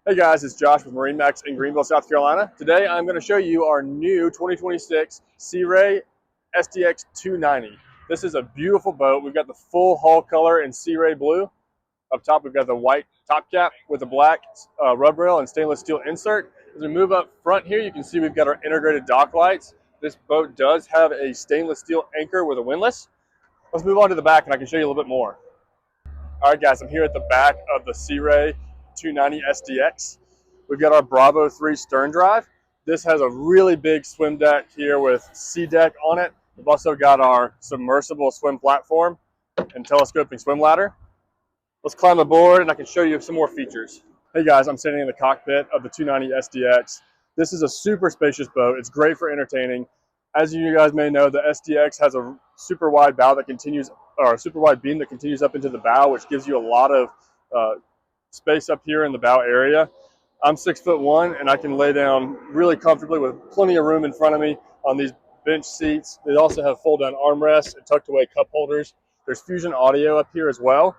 Hey guys, it's Josh with MarineMax in Greenville, South Carolina. Today I'm going to show you our new 2026 Sea Ray SDX 290. This is a beautiful boat. We've got the full hull color in Sea Ray blue. Up top we've got the white top cap with a black rub rail and stainless steel insert. As we move up front here, you can see we've got our integrated dock lights. This boat does have a stainless steel anchor with a windlass. Let's move on to the back and I can show you a little bit more. All right guys, I'm here at the back of the Sea Ray 290 SDX. We've got our Bravo 3 stern drive. This has a really big swim deck here with sea deck on it. We've also got our submersible swim platform and telescoping swim ladder. Let's climb aboard and I can show you some more features. Hey guys, I'm sitting in the cockpit of the 290 SDX. This is a super spacious boat. It's great for entertaining. As you guys may know, the SDX has a super wide bow that continues, or a super wide beam that continues up into the bow, which gives you a lot of space up here in the bow area. I'm 6'1" and I can lay down really comfortably with plenty of room in front of me on these bench seats. They also have fold-down armrests and tucked away cup holders. There's Fusion audio up here as well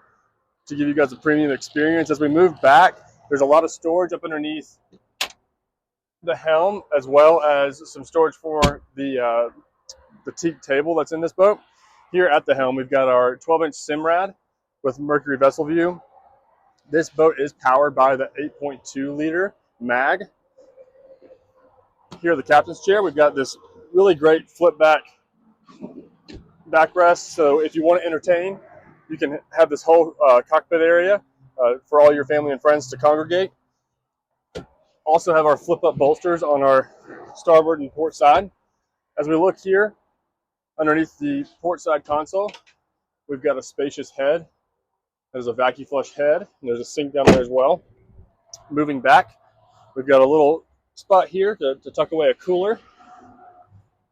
to give you guys a premium experience. As we move back, there's a lot of storage up underneath the helm, as well as some storage for the teak table that's in this boat. Here at the helm, we've got our 12-inch Simrad with Mercury vessel view. This boat is powered by the 8.2 liter mag. Here at the captain's chair, we've got this really great flip back backrest. So if you want to entertain, you can have this whole cockpit area for all your family and friends to congregate. Also have our flip up bolsters on our starboard and port side. As we look here underneath the port side console, we've got a spacious head. There's a vacuum flush head, and there's a sink down there as well. Moving back, we've got a little spot here to tuck away a cooler.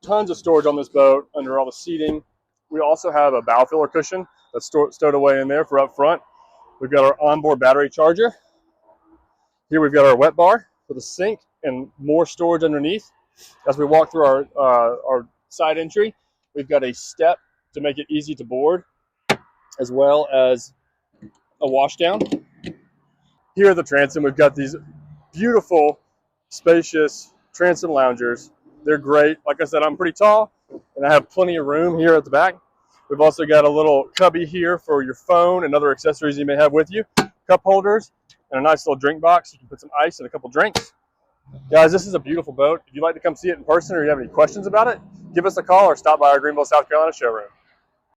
Tons of storage on this boat under all the seating. We also have a bow filler cushion that's stowed away in there for up front. We've got our onboard battery charger. Here we've got our wet bar with a sink and more storage underneath. As we walk through our side entry, we've got a step to make it easy to board, as well as a washdown. Here at the transom, we've got these beautiful, spacious transom loungers. They're great. Like I said, I'm pretty tall, and I have plenty of room here at the back. We've also got a little cubby here for your phone and other accessories you may have with you. Cup holders and a nice little drink box. You can put some ice and a couple drinks. Guys, this is a beautiful boat. If you'd like to come see it in person or you have any questions about it, give us a call or stop by our Greenville, South Carolina showroom.